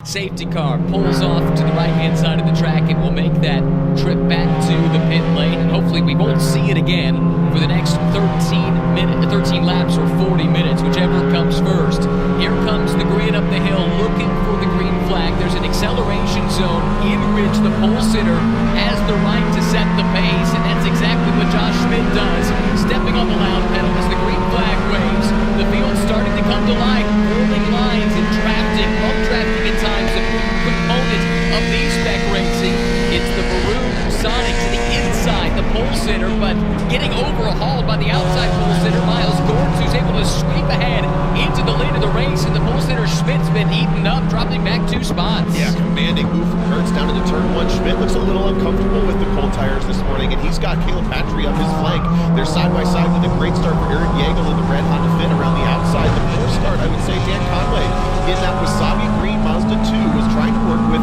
Safety car pulls off to the right-hand side of the track and will make that trip back to the pit lane. And hopefully we won't see it again for the next 13 laps or 40 minutes, whichever comes first. Here comes the green up the hill, looking for the green flag. There's an acceleration zone in which the pole sitter has the right to set the pace, and that's exactly what Josh Schmidt does, stepping on the loud pedal as the green flag waves. The field's starting to come to life, forming lines and drafting, bump drafting at times, a component of BSPEC racing. It's the maroon Sonic to the inside, the pole sitter, but getting overhauled by the outside pole sitter, Miles Gordon, who's able to sweep ahead into the lead of the race, and the pole sitter Schmidt's been eaten up, dropping back 2 spots. Yeah, commanding move from Kurtz down into turn 1. Schmidt looks a little uncomfortable with the cold tires this morning, and he's got Caleb Patry up his flank. They're side by side with a great start for Eric Yeagle in the red Honda Fit around the outside. The poor start, I would say, Dan Conway in that wasabi green Mazda 2 was trying to work with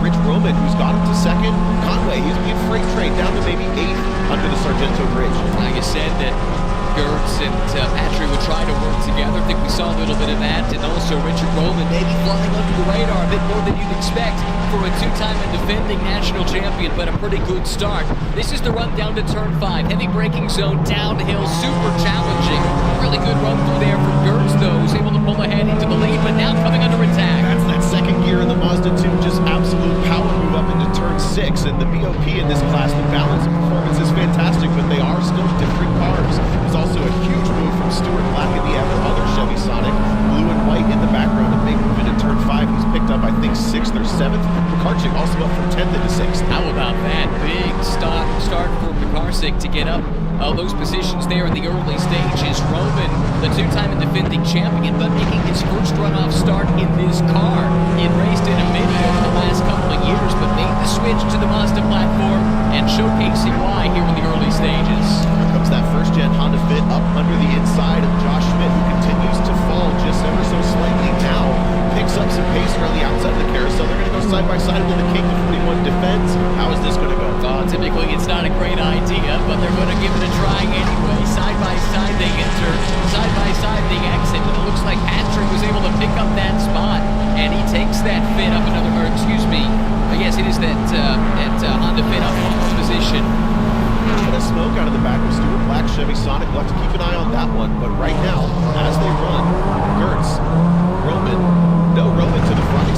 Rich Roman, who's got him to second. Conway, he's being freight trained down to maybe 8th under the Sargento Bridge. Like I said, that Gertz and Patry would try to work together. I think we saw a little bit of that. And also Richard Roman maybe flying under the radar a bit more than you'd expect for a 2-time and defending national champion, but a pretty good start. This is the run down to turn 5. Heavy braking zone, downhill, super challenging. Really good run through there from Gertz, though, who's able to pull ahead into the lead, but now coming under attack. That's that second gear in the Mazda 2, just absolute power move up into turn 6. And the BOP in this class, the balance of performance is fantastic, but they are still different cars. There's also a huge move from Stuart Black in the other Chevy Sonic, blue and white in the background, and big move into turn 5. He's picked up, I think, 6th or 7th. Pekarsik also up from 10th into 6th. How about that big start for Pekarsik to get up those positions there in the early stages. Roman, the 2-time and defending champion, but making his first runoff start in this car. He had raced in a Mini over the last couple of years, but made the switch to the Mazda platform and showcasing why here in the early stages. Here comes that first-gen Honda Fit up under the inside of Josh Schmidt, who continues to fall just ever so slightly now. Picks up some pace around the outside of the carousel. They're going to go side by side with the King of 41 defense. How is this going to go? Typically it's not a great idea, but they're going to give it a try anyway. Side by side they enter, side by side they exit, and it looks like Patrick was able to pick up that spot, and he takes that Fit up another, or excuse me, yes, it is that Honda Fit up in position. But a smoke out of the back of Stuart Black Chevy Sonic. We'll have to keep an eye on that one. But right now, as they run, Gertz, Roman to the front,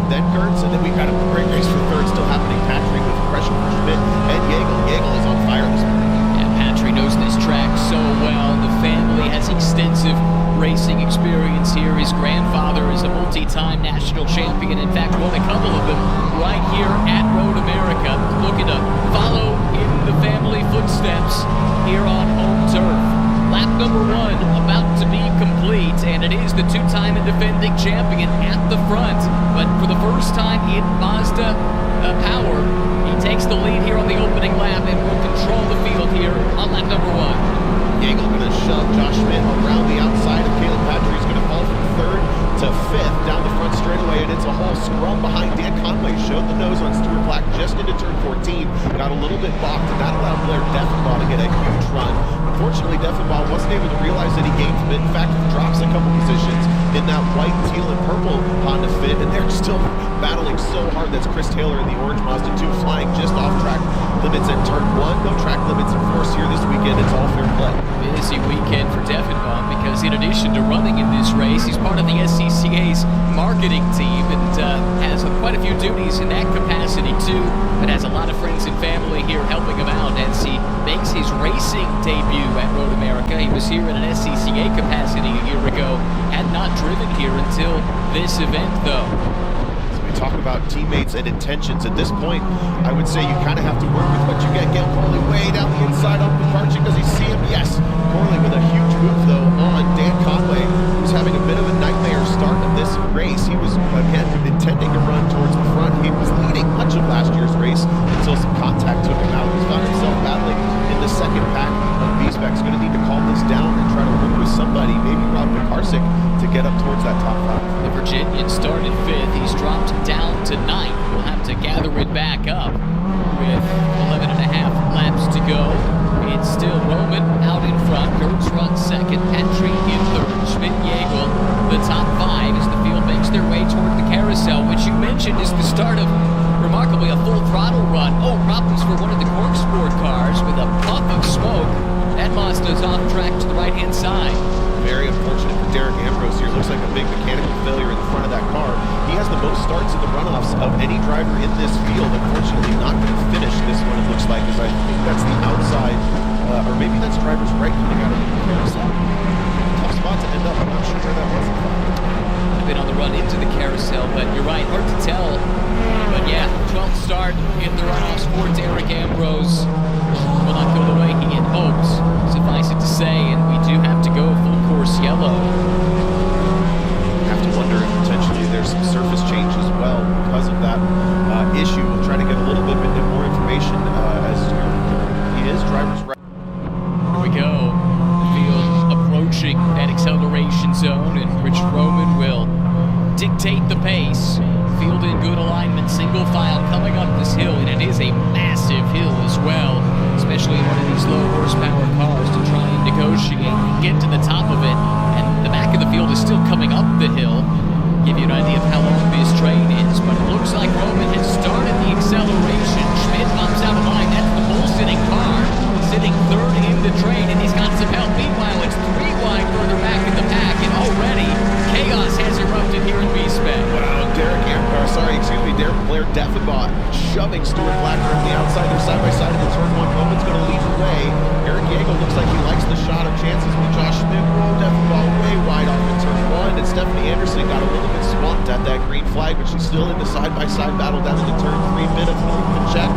then Gertz, and then we've got a great race for third still happening. Patry with pressure for Schmidt, and Yeagle. Yeagle is on fire this morning. Yeah, Patry knows this track so well. The family has extensive racing experience here. His grandfather is a multi-time national champion. In fact, won a couple of them right here at Road America. Looking to follow in the family footsteps here on home turf. Lap number 1 about to be complete, and it is the 2-time and defending champion at the front. But for the first time in Mazda power, he takes the lead here on the opening lap and will control the field here on lap number 1. Yeagle going to shove Josh Schmidt around the outside of Caleb Patry. He's going to fall from 3rd to 5th down the front straightaway, and it's a whole scrum behind Dan Conway. Showed the nose on Stuart Black just into turn 14. Got a little bit balked, and that allowed Blair Defenbaugh to get a huge run. Unfortunately, Defenbaugh wasn't able to realize that he gained from it. In fact, he drops a couple positions in that white, teal, and purple Honda Fit, and they're still battling so hard. That's Chris Taylor in the orange Mazda 2 flying just off track limits at turn 1. No track limits in force here this weekend. It's all fair play. Busy weekend for Defenbaugh because in addition to running in this race, he's part of the SCCA's marketing team and has quite a few duties in that capacity too, but has a lot of friends and family here helping him out as he makes his racing debut at Road America. He was here in an SCCA capacity a year ago, had not driven here until this event though. Talk about teammates and intentions. At this point, I would say you kind of have to work with what you get. Gail Corley way down the inside on Pekarsik. Does he see him? Yes. Corley with a huge move, though, on Dan Conway, who's having a bit of a nightmare start of this race. He was, again, intending to run towards the front. He was leading much of last year's race until some contact took him out. He's found himself battling in the second pack of BSPEC. He's going to need to calm this down and try to work with somebody, maybe Rob Pekarsik, to get up towards that top 5. The Virginian started 5th. He's dropped down to 9th. We'll have to gather it back up with 11 and a half laps to go. It's still Roman out in front. Gertz runs 2nd. Patry in 3rd. Schmidt, Yeagle, the top 5 as the field makes their way toward the carousel, which you most starts in the runoffs of any driver in this field. Unfortunately, not going to finish this one, it looks like, because I think that's the outside, or maybe that's driver's right coming out of the carousel. Tough spot to end up. I'm not sure where that was. Been on the run into the carousel, but you're right, hard to tell. But yeah, 12th start in the runoffs for Derek Ambrose. Will not go the way he had hoped, suffice it to say, and we do have to go full course yellow. Have to wonder if potentially there's some surface change as well because of that issue. We'll try to get a little bit more information as he is driver's right. Here we go. Field approaching that acceleration zone, and Rich Roman will dictate the pace. Field in good alignment, single file coming up this hill, and it is a massive hill as well, especially in one of these low horsepower cars to try and negotiate and get to the top of it. And the back of the field is still coming up the hill. Give you an idea of how long this train is, but it looks like Roman has started the acceleration. Schmidt pops out of line. That's the bull sitting car, sitting third in the train, and he's got some help. Meanwhile, it's 3 wide further back in the pack, and already chaos has erupted here in BSPEC. Wow, Derek Blair Deffenbaugh shoving Stuart Blacker on the outside. They're side by side in the turn one. Roman's going to lead the way. Eric Yeagle looks like he likes the shot of chances with Josh Schmidt. Deffenbaugh way wide off in turn one, and Stephanie Anderson got a little bit swamped at that green flag, but she's still in the side by side battle down into turn 3. Bit of a check.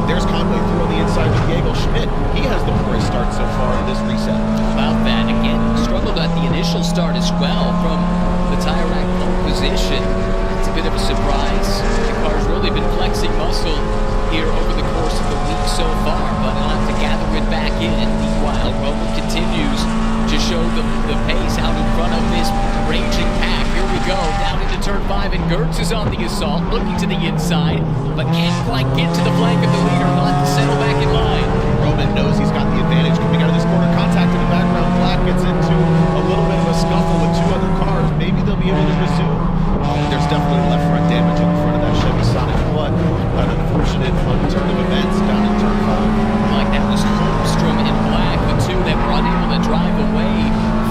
There's Conway through on the inside with Yeagle. Schmidt, he has the poorest start so far in this reset. About that, again, struggled at the initial start as well from the tire rack pole position. It's a bit of a surprise. The car's really been flexing muscle here over the course of the week so far, but he'll have to gather it back in. Meanwhile, Roman continues to show the pace out in front of this raging pack. Here we go, down into turn 5, and Gertz is on the assault, looking to the inside, but can't quite get to the flank of the leader. He'll have to settle back in line. Roman knows he's got the advantage coming out of this corner. Contact in the background. Black gets into a little bit of a scuffle with 2 other cars. Maybe they'll be able to resume. There's definitely left front damage on the front of that Chevy Sonic, but an unfortunate turn of events down in turn 5. Like that was Holmstrom and Black, the 2 that were unable to drive away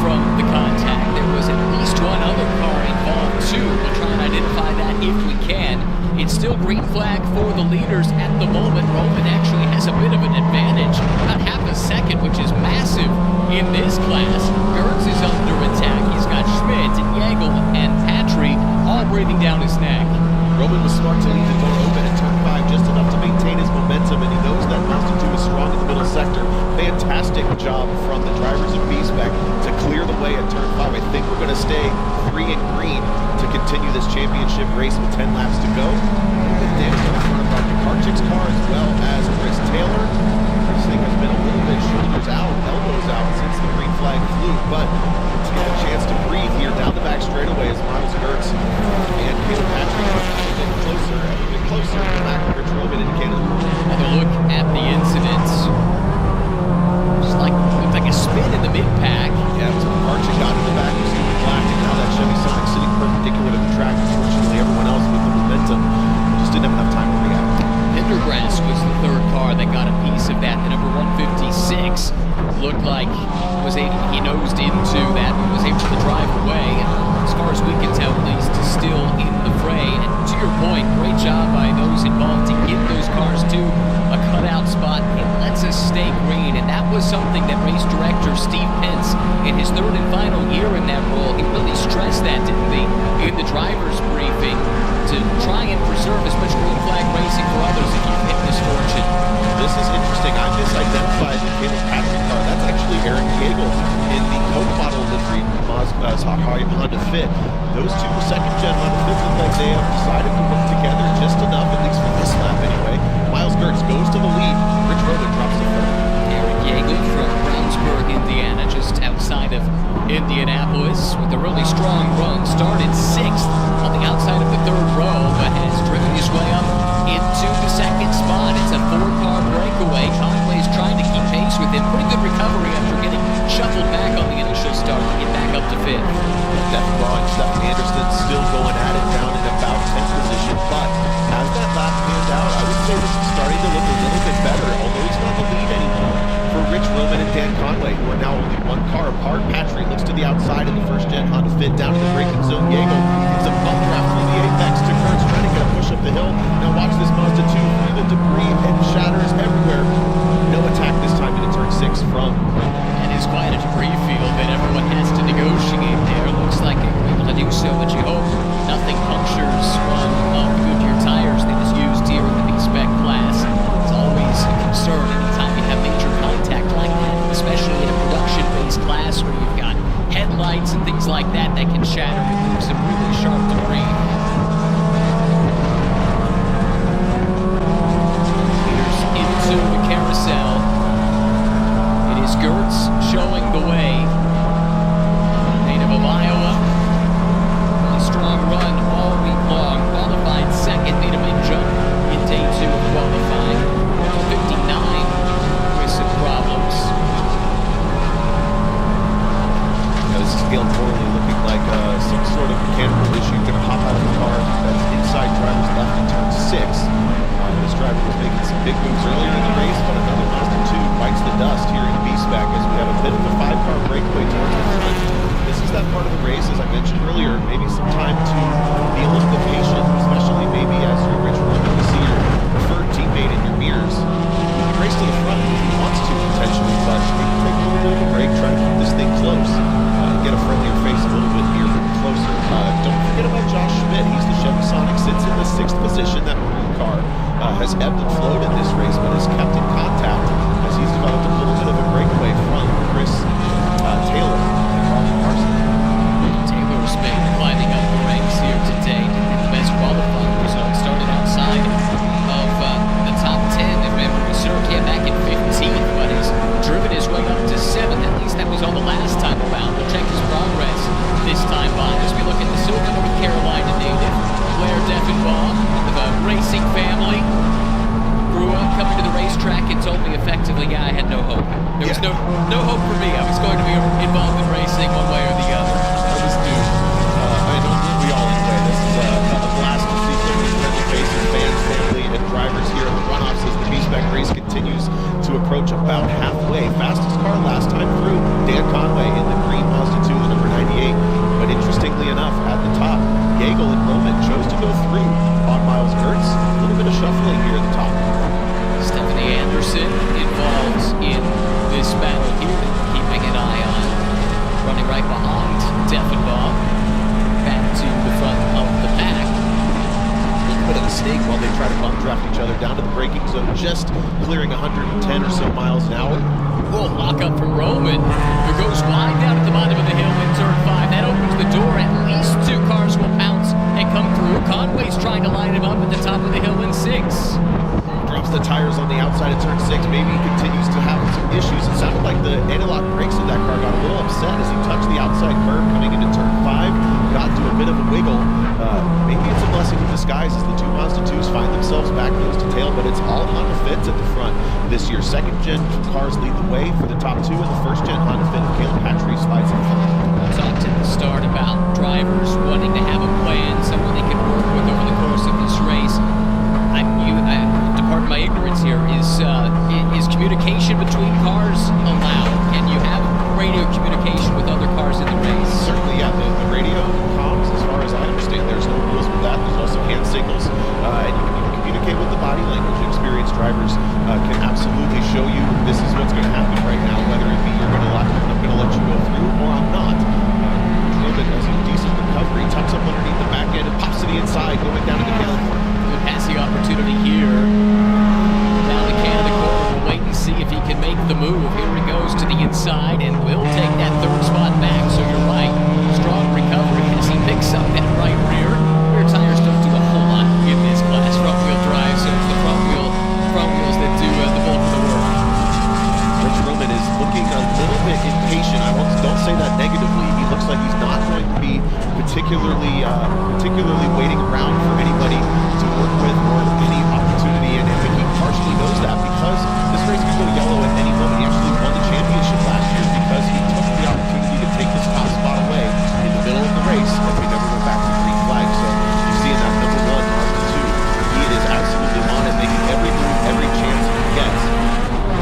from the contact. There was at least 1 other car involved too. We'll try and identify that if we can. It's still green flag for the leaders at the moment. Roman actually has a bit of an advantage, about half a second, which is massive in this class. Gertz is under attack. He's got Schmidt and Yeagle and Patry all breathing down his neck. Roman was smart to leave the door open at turn 5, just enough to maintain his momentum, and he knows that Mountain 2 is strong in the middle sector. Fantastic job from the drivers of BSPEC to clear the way at turn 5. I think we're going to stay 3 in green to continue this championship race with 10 laps to go. Damage on the front of Rocky Karchik's car, as well as Chris Taylor. This thing has been a little bit shoulders out, elbows out since the green flag flew, but to get a chance to breathe here down the back straightaway as Miles Gertz and Caleb Patrick a bit closer to the back of Rich Roman indicated. Another look at the incident. Just looked like a spin in the mid-pack. Yeah, so Karchik got in the back of Stuart Black, and now that Chevy Sonic sitting perpendicular to the track. Unfortunately, everyone else with the momentum just didn't have enough time to react. Pendergrass was the 3rd car that got a piece of that. The number 156 looked like he nosed into that and was able to drive away. And as far as we can tell, at least, still in the fray. And to your point, great job by those involved to get those cars to a cutout spot. It lets us stay green, and that was something that race director Steve Pence, in his 3rd and final year in that role, he really stressed that, didn't he, in the driver's briefing, to try and preserve as much green flag racing for others if you've hit misfortune. This is interesting. I misidentified the Caleb Patrick car. That's actually Eric Yeagle in the Coke bottle livery Honda Fit. Those 2 second-gen Honda Fits look like they have decided to work together just enough, at least for this lap anyway. Miles Gertz goes to the lead. Rich Roman drops to 3rd. Eric Yeagle from Brownsburg, Indiana, just outside of Indianapolis, with a really strong run. Started 6th on the outside of the 3rd row, but has driven his way up into the 2nd spot. It's a 4-car breakaway. Conway's trying to keep pace with him. Pretty good recovery after getting shuffled back on the initial start to get back up to 5th. Deffenbaugh and Stephanie Anderson still going at it down in about 10th position, but as that lap panned out, I would say this is starting to look a little bit better, although it's not the lead anymore for Rich Roman and Dan Conway, who are now only 1 car apart. Patry looks to the outside in the 1st-gen Honda Fit, down to the braking zone. Yeagle gives a bump draft through the apex. about halfway. Fastest car last time through, Dan Conway in the green Mazda 2, the number 98. But interestingly enough, at the top, Gagel and Roman chose to go through on Miles Kurtz. A little bit of shuffling here at the top. Stephanie Anderson involved in this battle here, keeping an eye on running right behind Deffenbaugh, back to the front of the pack. A little bit of a snake while they try to bump draft each other down to the braking zone, just clearing 110 or so miles an hour. Whoa, lock up from Roman, who goes wide down at the bottom of the hill in turn 5. That opens the door. At least 2 cars will pounce and come through. Conway's trying to line him up at the top of the hill in 6. Drops the tires on the outside of turn 6. Maybe he continues to have some issues. It sounded like the anti-lock brakes of that car got a little upset as he touched the outside curve coming into turn 5. Got to a bit of a wiggle. Maybe it's a blessing in disguise as the 2 Mazda 2s find themselves back nose to tail, but it's all Honda Fits at the front this year. Second gen cars lead the way for the top 2, and the first gen Honda Fit of Caleb Patry slides in front. We talked at the start about drivers wanting to have a plan, someone they can work with over the course of this race. To pardon my ignorance here, is communication between cars allowed? Can you have radio communication with other cars in the race? Certainly, yeah. The radio comms, as far as I understand, there's no rules with that. There's also hand signals, and you can even communicate with the body language. Experienced drivers can absolutely show you this is what's going to happen right now, whether it be I'm going to let you go through or I'm not. Roman has a decent recovery, tucks up underneath the back end and pops to the inside, going down into California. Good passing opportunity here. Down the can of the corner. We'll wait and see if he can make the move. Here he goes to the inside and will take that 3rd spot back. So you're right. Strong recovery as he picks up that right rear. Rear tires don't do a whole lot in this class. Front wheel drive, so it's the front wheels that do the bulk of the work. Rich Roman is looking a little bit impatient. Don't say that negatively. He looks like he's not going to be particularly waiting around for anybody to work with or any opportunity. And I think he partially knows that because this race could go yellow at any moment. He actually won the championship last year because he took the opportunity to take this top spot away in the middle of the race, and we never went back to the green flag. So you see in that number 1, Mazda 2, he is absolutely on it, making every move, every chance he gets.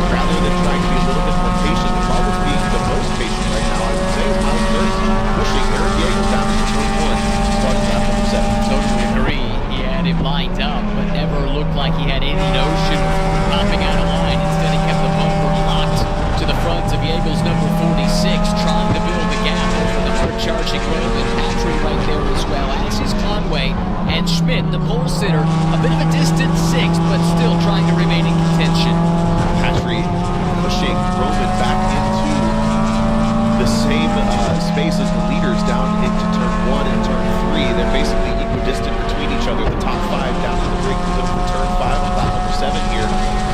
Rather than trying to be a little bit more patient, the car was being the most patient right now, I would say, is Miles Kurtz pushing Eric Yeager's down to turn 1, starting lap number 7. Totally agree. He had him lined up, but never looked like he had any notion of popping out of line. Instead, he kept the bumper locked to the front of Yeager's number 46, trying to build the gap over the hard-charging Roman. Patry right there as well, as is Conway and Schmidt, the pole sitter. A bit of a distant 6th, but still trying to remain in contention. Patry pushing Roman back into the same space as the leaders down into turn 1 and turn 3. They're basically equidistant between each other. The top 5 down to the braking zone for turn 5 on lap number 7 here.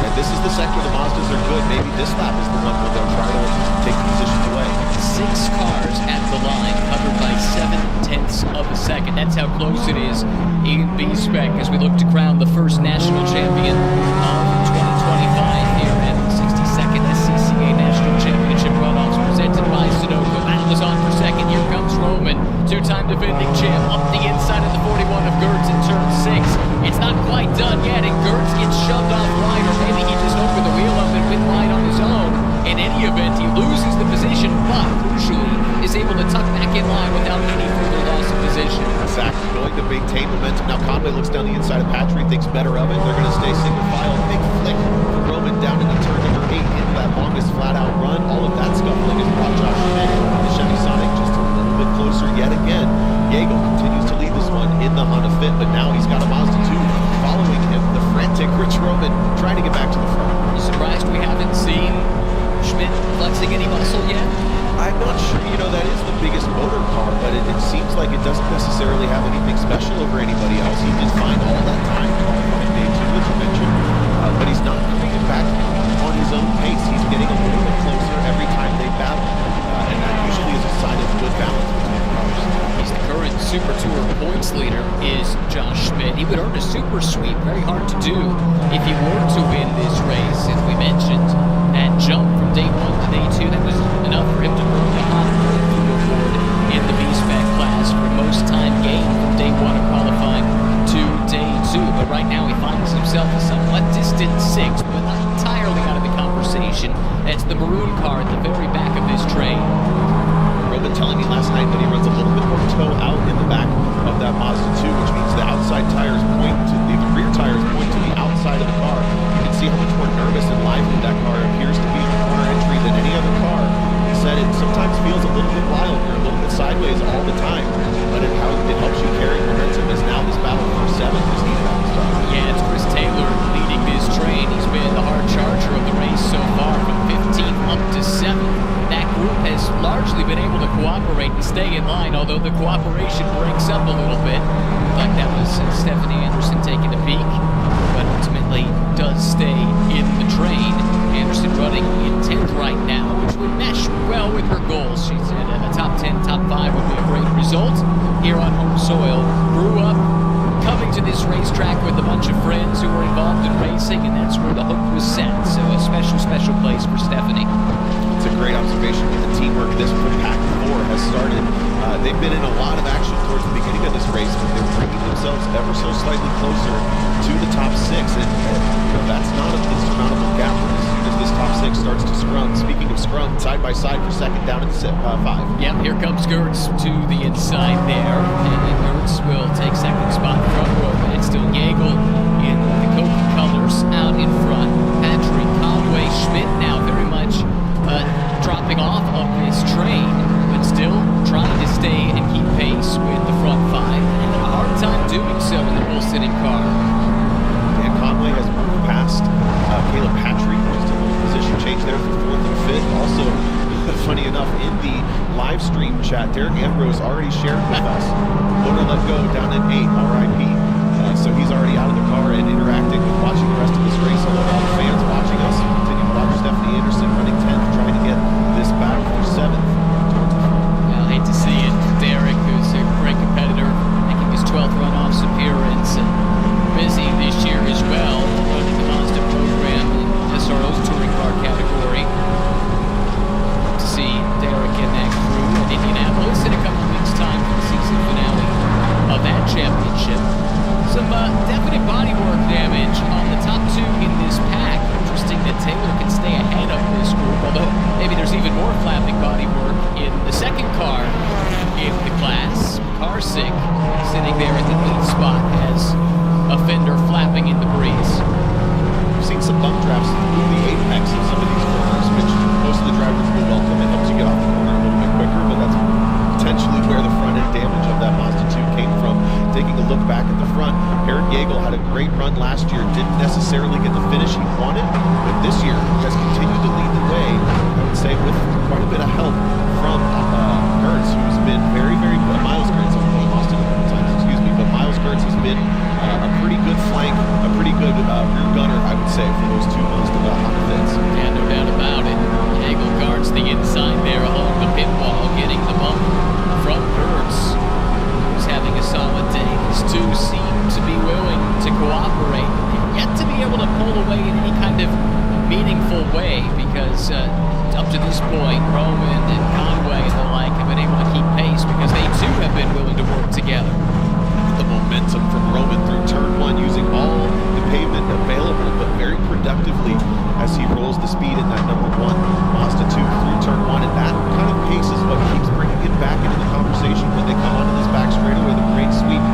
And this is the sector the Mazdas are good. Maybe this lap is the one where they'll try to take the positions away. 6 cars at the line, covered by 7/10 of a second. That's how close it is in BSPEC as we look to crown the first national champion of 2025 here at the 62nd SCCA National Championship runoffs presented by Sunoco. Battle is on for second. Here comes Roman, 2-time defending champ, up the inside of the 41 of Gertz in turn 6. It's not quite done yet, and Gertz gets shoved off wide, or maybe he just opened the wheel up and went wide on his own. In any event, he loses the position, but crucially is able to tuck back in line without any further loss of position. Exactly, going to maintain momentum. Now Conway looks down the inside of Patry, thinks better of it. They're going to stay single file. Big flick for Roman down into turn number 8 into that longest flat-out run. All of that scuffling has brought Josh Schmidt, the Chevy Sonic, just a little bit closer yet again. Yeager continues to lead this one in the Honda Fit, but now he's got a Mazda 2 following him. The frantic Rich Roman trying to get back to the front. You surprised we haven't seen Schmidt flexing any muscle yet? I'm not sure, that is the biggest motor car, but it seems like it doesn't necessarily have anything special over anybody else. He did find all that time qualifying day 2, as you mentioned, but he's not coming back on his own pace. He's getting a little bit closer every time they battle, and that usually is a sign of good balance between cars. He's the current Super Tour points leader, is Josh Schmidt. He would earn a super sweep, very hard to do if he were to win this race. As we mentioned, that jump from day 1 to day 2, that was enough for him to earn the Honda award in the BSPEC class for most time gained from day 1 of qualifying to day 2. But right now he finds himself a somewhat distant 6th, but not entirely out of the conversation although the cooperation breaks up a little bit. In fact, that was Stephanie Anderson taking a peek, but ultimately does stay in the train. Anderson running in 10th right now, which would mesh well with her goals. She said a top 10, top 5 would be a great result here on home soil. Grew up coming to this racetrack with a bunch of friends who were involved in racing, and that's where the hook was set. So a special, special place for Stephanie. It's a great observation with the teamwork. This Pack 4 has started. They've been in a lot of action towards the beginning of this race, but they're bringing themselves ever so slightly closer to the top 6, and that's not an insurmountable gap as soon as this top 6 starts to scrum. Speaking of scrum, side by side for second down at 5. Yep, here comes Gertz to the inside there, and Gertz will take second spot from Roman. It's still Jägel in the Coke colors out in front. Patrick, Conway, Schmidt now very much dropping off of this train, but still trying to stay and keep pace with the front 5. And a hard time doing so in the full-sitting car. Dan Conway has moved past Caleb Patrick, who's a little position change there for 4th and 5th. Also, funny enough, in the live stream chat, Derek Ambrose already shared with us. Loader let go down at 8, RIP. So he's already out of the car and interacting with watching the rest of this race. Although all the fans watching us continue to watch Stephanie Anderson running 10th, trying to get this battle for 7th. Well, I hate to see it. Derek, who's a great competitor, making his 12th runoffs appearance, and busy this year as well, running the Mazda program in SRO's touring car category. To see Derek in that crew at Indianapolis in a couple weeks' time for the season finale of that championship. Some definite bodywork damage on the top 2 in this pack. Interesting that Taylor can stay ahead of this group, although maybe there's even more flapping bodywork in the second car in the class. Karsick sitting there at the 8th spot as a fender flapping in the breeze. We've seen some bump drafts through the apex of some of these corners, which most of the drivers will welcome. It helps you get off the corner a little bit quicker, but that's potentially where the front end damage of that Mazda 2 came from. Taking a look back at the front, Aaron Jägel had a great run last year, didn't necessarily get the finish he wanted, but this year has continued to lead the way, I would say, with quite a bit of help from Gertz, who's been very, very good. Miles Gertz, I've lost it a couple times, excuse me, but Miles Gertz has been a pretty good flank, a pretty good rear gunner, I would say, for those two Mazda Honda fits. Yeah, no doubt about it. Jägel guards the inside there along the pit wall, getting the bump from Gertz, who's having a solid day. These two seem to be willing to cooperate. They've yet to be able to pull away in any kind of meaningful way, because up to this point, Roman and Conway and the like have been able to keep pace because they too have been willing to work together. The momentum from Roman through turn 1, using all the pavement available, but very productively as he rolls the speed in that number 1 Mazda 2 through turn 1, and that kind of pace is what keeps bringing him back into the conversation when they come onto this back straightaway, the great sweep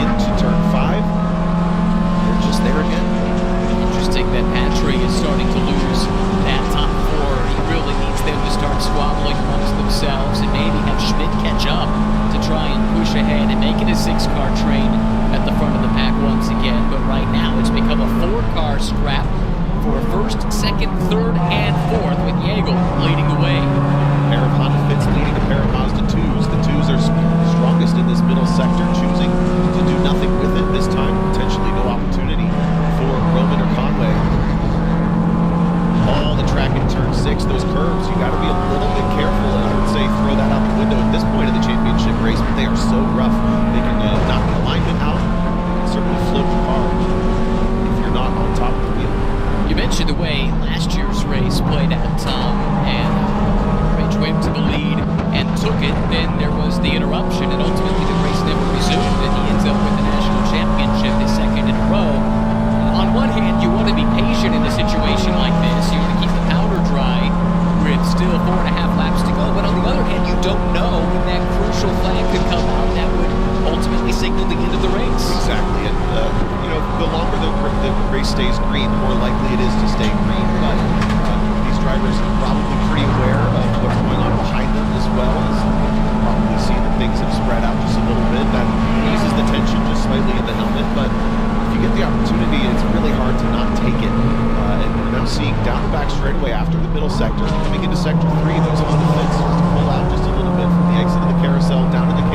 into turn 5. They're just there again. Interesting that Patrick is starting to lose that top 4. He really needs them to start squabbling amongst themselves and maybe have Schmidt catch up to try and push ahead and make it a 6-car train at the front of the pack once again. But right now it's become a 4-car scrap for 1st, 2nd, 3rd, and 4th, with Jägel leading the way. A pair of Honda Fits leading a pair of Mazda 2s. The 2s are strongest in this middle sector, choosing to do nothing with it this time. Potentially no opportunity for Roman or Conway. All the track in turn 6, those curves, you got to be a little bit careful, and I would say throw that out the window at this point of the championship race, but they are so rough. They can knock the alignment out. They can certainly float the car if you're not on top of the wheel. You mentioned the way last year's race played out, Tom, and Rich went to the lead and took it. Then there was the interruption, and ultimately the race never resumed, and he ends up with the national championship, his 2nd in a row. On one hand, you want to be patient in a situation like this. You want to keep the powder dry with still 4.5 laps to go. But on the other hand, you don't know when that crucial flag could come out that would ultimately signal the end of the race. Exactly. And, the longer the race stays green, the more likely it is to stay green. But these drivers are probably pretty aware of what's going on behind them, as well as probably see that things have spread out just a little bit. That eases the tension just slightly in the helmet. But if you get the opportunity, it's really hard to not take it. And we're now seeing down the back straightaway after the middle sector, coming into sector 3, those Honda Fits pull out just a little bit from the exit of the carousel down to the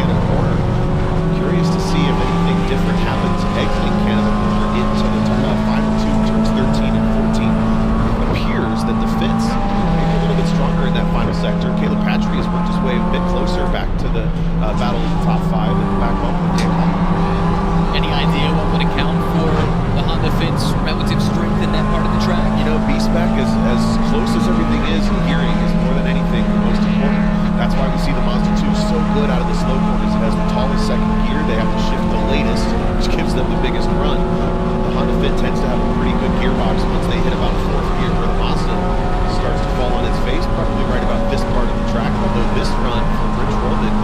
run. The Honda Fit tends to have a pretty good gearbox once they hit about fourth gear, where the Mazda starts to fall on its face, probably right about this part of the track. Although this run from Rich Roman,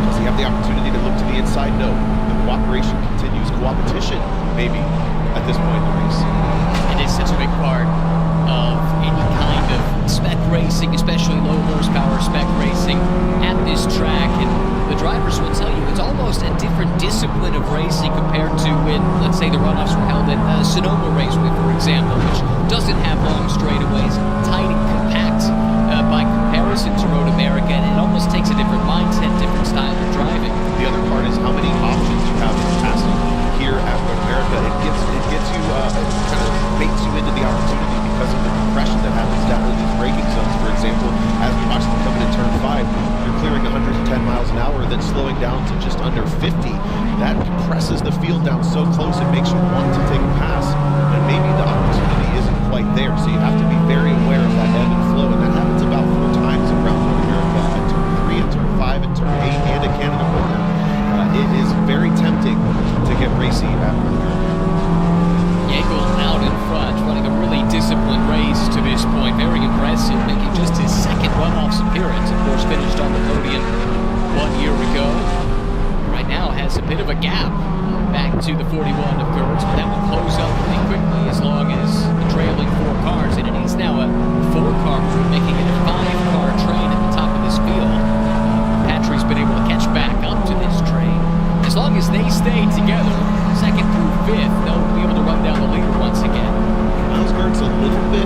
does he have the opportunity to look to the inside? No. The cooperation continues. Competition, maybe, at this point in the race. It is such a big part of any kind of spec racing, especially low horsepower spec racing at this track. And the drivers will tell you it's almost a different discipline of racing compared to when, let's say, the runoffs were held at Sonoma Raceway, for example, which doesn't have long straightaways, tight and compact by comparison to Road America, and it almost takes a different mindset, different style of driving. The other part is how many options you have for passing here at Road America. It gets you, it kind of baits you into the opportunity because of the compression that happens down in these braking zones. For example, as we watch them coming in turn 5, you're clearing 110 miles an hour, then slowing down to just under 50. That compresses the field down so close, it makes you want to take a pass, and maybe the opportunity isn't quite there. So you have to be very aware of that ebb and flow, and that happens about 4 times around Road America, at turn 3, at turn 5, at turn 8, and at Canada Corner. It is very tempting to get racy at Road America. Yeagle out in front, running a really disciplined race to this point. Very impressive, making just his second runoffs appearance. Of course, finished on the podium 1 year ago. Right now has a bit of a gap back to the 41 of Gertz, but that will close up pretty quickly as long as the trailing 4 cars. And it is now a 4-car group, making it a 5-car train at the top of this field. Patrick's been able to catch back up to this train. As long as they stay together, 2nd through 5th, they'll be able to run down the leader once again. Miles Gertz a little bit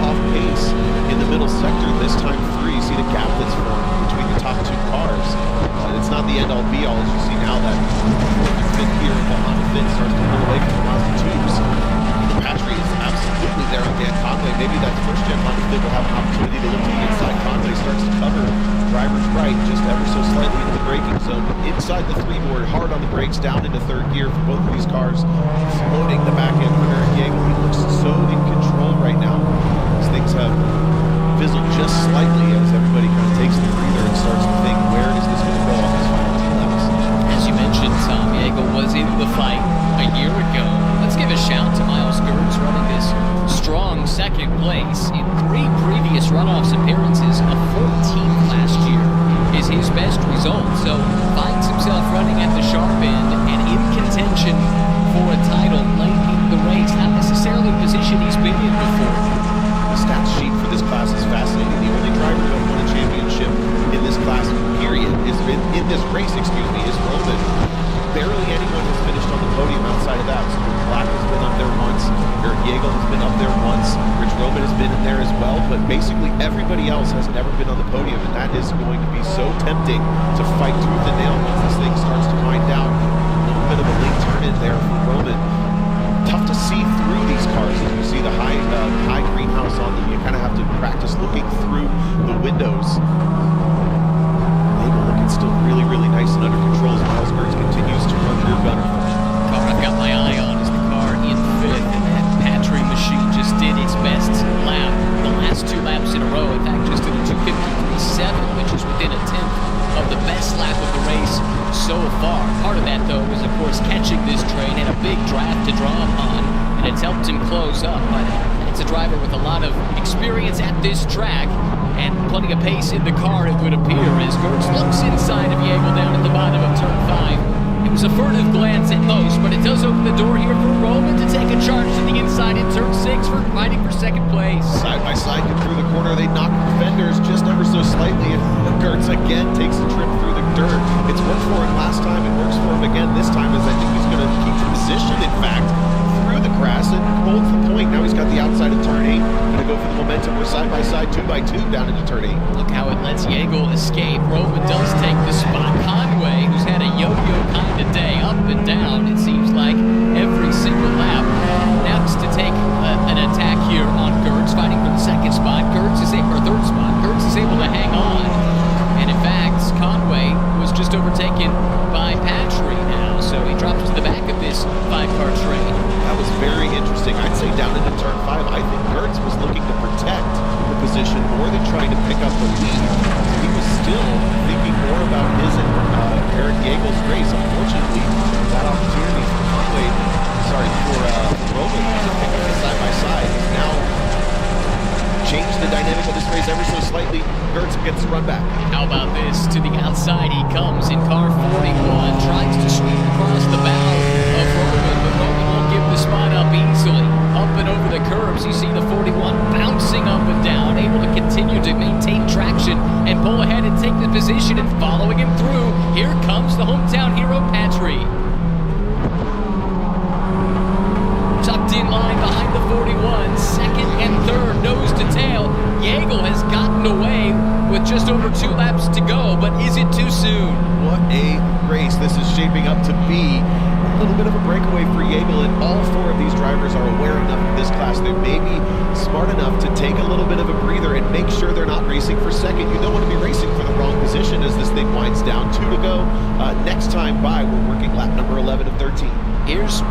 off pace in the middle sector this time through. You see the gap that's formed between the top 2 cars. It's not the end-all be-all, as you see now that 4th and 5th here, the Honda Fit starts to pull away from the Mazda 2s. Patrick is absolutely there on Dan Conway. Maybe that first-gen Honda Fit will have an opportunity to look to the inside. Conway starts to cover driver's right just ever so slightly into the braking zone. Inside the 3-board, hard on the brakes, down into 3rd gear for both of these cars. Floating the back end for Eric Yeagle. He looks so in control right now. These things have fizzled just slightly as everybody kind of takes the breather and starts to think, where is this going to go on these final 2 laps? As you mentioned, Tom, Yeagle was in the fight a year ago. Let's give a shout to Miles Gertz running this strong 2nd place in 3 previous runoffs appearances. A 14th last year is his best result, so finds himself running at the sharp end and in contention for a title late in the race. Not necessarily a position he's been in before. The stats sheet for this class is fascinating. The only driver to have won a championship in this class, period, is in this race, is Roman. Barely anyone has finished on the podium outside of that. Stuart Black has been up there once. Eric Yeagle has been up there once. Rich Roman has been in there as well. But basically everybody else has never been on the podium, and that is going to be so tempting to fight tooth and nail once this thing starts to wind down. A little bit of a late turn in there for Roman. Tough to see through these cars as you see the high greenhouse on them. You kind of have to practice looking through the windows. It's still really, really nice and under control as Miles Gertz continues to run through gunner. Car I've got my eye on is the car in 5th, and that Patrick machine just did its best lap the last 2 laps in a row. In fact, just did a 2:53.7, which is within a 10th of the best lap of the race so far. Part of that, though, was, of course, catching this train and a big draft to draw upon, and it's helped him close up. But it's a driver with a lot of experience at this track, and plenty of pace in the car, it would appear, as Gertz looks inside of Yeagle down at the bottom of turn 5. It was a furtive glance at most, but it does open the door here for Roman to take a charge to the inside in turn 6 for fighting for 2nd place. Side by side, get through the corner. They knock the fenders just ever so slightly, and Gertz again takes a trip through the dirt. It's worked for him last time. It works for him again this time, as I think he's going to keep the position, in fact, through the grass and holds the point. Now he's got the outside of turn 8. Going to go for the momentum. We're side by side, 2x2 down into turn 8. Look how it lets Yeagle escape. Roman does take the spot. Conway, who's had a yo-yo kind of day, up and down, it seems like, every single lap. Next to take an attack here on Gertz, fighting for the 2nd spot. Gertz is able, or 3rd spot. Gertz is able to hang on. And in fact, Conway was just overtaken by Patrick now, so he drops to the back of this 5-car train. That was very interesting. I'd say down into turn 5, I think Gertz was looking to protect the position more than trying to pick up the lead. He was still thinking more about his and Eric Yeagle's race. Unfortunately, that opportunity for Conway Roman to pick up the side-by-side. He's now changed the dynamic of this race ever so slightly. Gertz gets the run back. How about this? To the outside he comes in car 41. Tries to sweep across the bow of Roman, but Roman won't give the spot up easily. Up and over the curbs, you see the 41 bouncing up and down, able to continue to maintain traction and pull ahead and take the position, and following him through, here comes the hometown hero, Patry. Tucked in line behind the 41, second and third, nose to tail. Jägel has gotten away with just over 2 laps to go, but is it too soon? What a race this is shaping up to be. A little bit of a breakaway for Jägel, and all 4 of these drivers are aware enough of this class. They may be smart enough to take a little bit of a breather and make sure they're not racing for second. You don't want to be racing for the wrong position as this thing winds down. 2 to go. Next time by, we're working lap number 11 of 13. Here's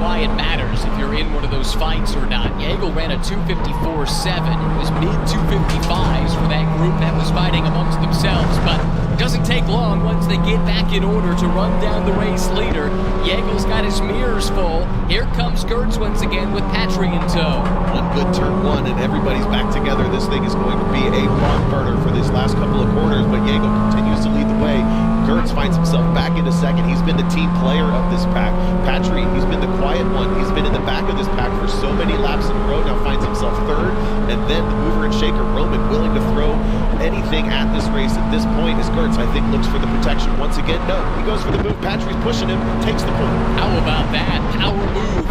why it matters if you're in one of those fights or not. Jägel ran a 254.7. It was mid-255s for that group that was fighting amongst themselves, but it doesn't take long once they get back in order to run down the race leader. Jägel's got his mirrors full. Here comes Gertz once again with Patry in tow. One good turn 1 and everybody's back together. This thing is going to be a barn burner for these last couple of corners, but Jägel continues to lead the way. Gertz finds himself back into second. He's been the team player of this pack. Patry, he's been the quiet one. He's been in the back of this pack for so many laps in a row, now finds himself third. And then the mover and shaker, Roman, willing to throw anything at this race at this point as Gertz, I think, looks for the protection once again. No, he goes for the move. Patry's pushing him, takes the point. How about that? Power move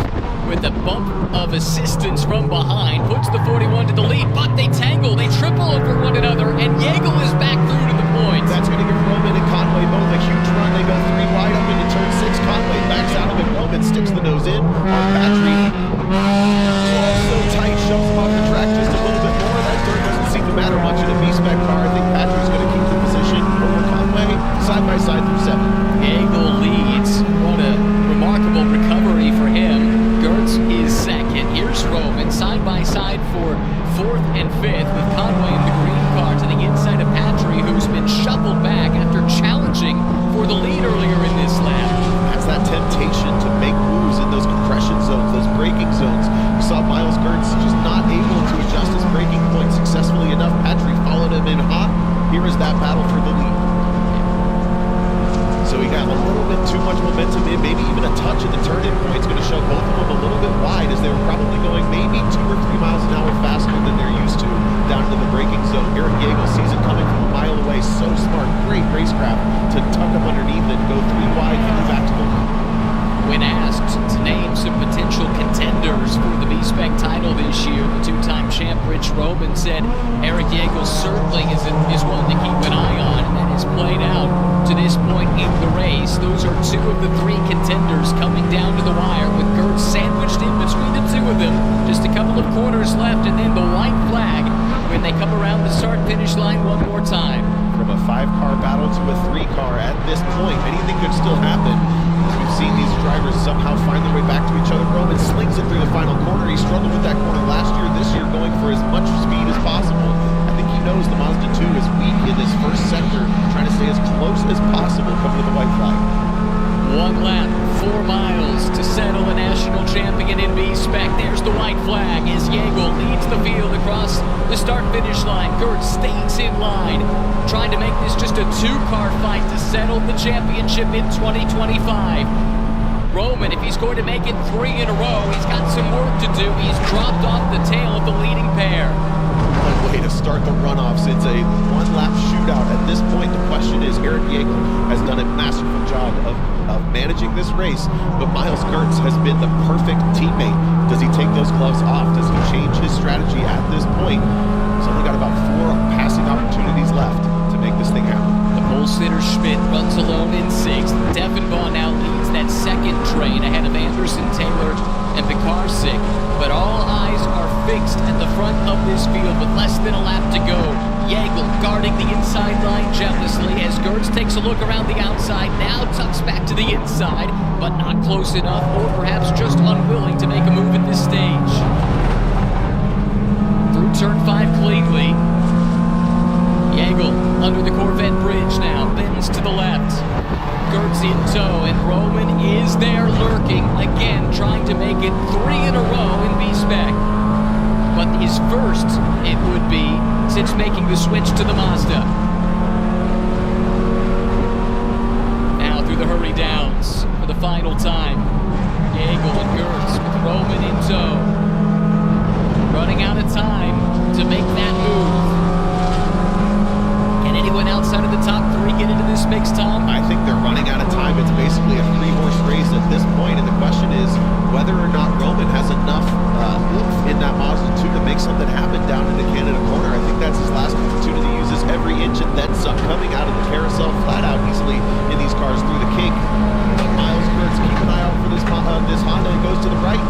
with a bump of assistance from behind, puts the 41 to the lead, but they tangle, they triple over one another, and Jägel is back through to the point. That's going to give Roman and Conway both a huge run. They go 3 wide up into turn 6. Conway backs out of it. Roman sticks the nose in. On Patry, so tight, shoves him off the track just a little bit more. That dirt doesn't seem to matter much in a BSPEC car. I think Patry's going to keep the position over Conway, side by side through 7. Jägel leads. What a remarkable recovery for him. Gertz is second. Here's Roman side by side for 4th and 5th with Conway in the green car to the inside of Patry, who's been shuffled back after challenging for the lead earlier in this lap. That's that temptation to make moves in those compression zones, those braking zones. You saw Miles Gertz just not able to adjust his braking point successfully enough. Patry followed him in hot. Here is that battle for the lead. So he got a little bit too much momentum in, maybe even a touch at the turn-in point. It's going to show both of them a little bit wide as they were probably going maybe 2 or 3 miles an hour faster than they're used to down into the braking zone. Eric Jägel sees it coming from a mile away. So smart, great racecraft to tuck up underneath it and go 3 wide and back to the lead. When asked to name some potential contenders for the BSPEC title this year, the 2-time champ Rich Roman said Eric Jägel certainly is one to keep an eye on, and that has played out to this point in the race. Those are 2 of the 3 contenders coming down to the wire, with Gertz sandwiched in between the 2 of them. Just a couple of corners left, and then the white flag when they come around the start-finish line one more time. From a 5-car battle to a 3-car at this point, anything could still happen. We've seen these drivers somehow find their way back to each other. Roman slings it through the final corner. He struggled with that corner last year. This year going for as much speed as possible. I think he knows the Mazda 2 is weak in this first sector, trying to stay as close as possible coming to the white flag. 1 lap, 4 miles to settle a national champion in BSPEC. There's the white flag as Jägel leads the field across the start-finish line. Gertz stays in line, trying to make this just a 2-car fight to settle the championship in 2025. Roman, if he's going to make it 3 in a row, he's got some work to do. He's dropped off the tail of the leading pair. What way to start the runoffs. It's a 1-lap shootout. At this point, the question is, Eric Jägel has done a masterful job of managing this race, but Miles Gertz has been the perfect teammate. Does he take those gloves off? Does he change his strategy at this point? He's only got about 4 passing opportunities left to make this thing happen. The pole sitter Schmidt runs alone in 6th. Devenbaugh now leads that second train ahead of Anderson, Taylor, and Pekarsik. But all eyes are fixed at the front of this field with less than a lap to go. Jägel guarding the inside line jealously as Gertz takes a look around the outside, now tucks back to the inside, but not close enough, or perhaps just unwilling to make a move at this stage. Through turn 5 cleanly. Jägel under the Corvette bridge now, bends to the left. Gertz in tow, and Roman is there lurking, again trying to make it 3 in a row in BSPEC. But his first, it would be, since making the switch to the Mazda. Now through the hurry downs for the final time. Jägel and Gertz with Roman in tow. Running out of time to make that move. Can anyone outside of the top 3 get into this mix, Tom? I think they're running out of time. It's basically a 3-horse race at this point, and the question is whether or not Roman has enough oomph in that Mazda 2 to make something happen down in the Canada corner. I think that's his last opportunity. He uses every inch and then some, coming out of the carousel flat out easily in these cars through the kink. But Miles Gertz, keep an eye out for this Honda. It goes to the right.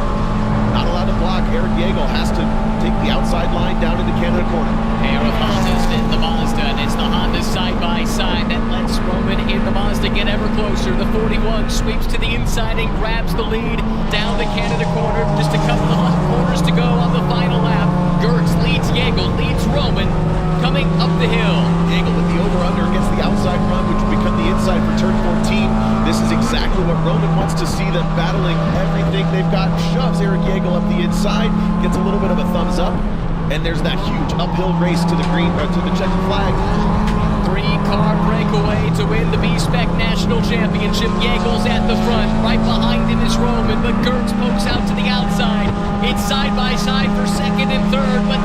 Not allowed to block. Eric Jägel has to take the outside line down in the Canada corner. Pair of Hondas in the Mazda, and it's the Honda side by side that lets Roman in the Mazda get ever closer. The 41 sweeps to the inside and grabs the lead down the Canada corner. Just a couple of corners to go on the final lap. Gertz leads Jägel, leads Roman, coming up the hill. Jägel with the over-under gets the outside run, which will become the inside for turn 14. This is exactly what Roman wants to see, them battling everything they've got. Shoves Eric Jägel up the inside, gets a little bit of a thumbs up, and there's that huge uphill race to the green, to the checkered flag. 3-car breakaway to win the BSPEC National Championship. Jägel's at the front, right behind him is Roman, but Gertz pokes out to the outside. It's side by side for second and third, but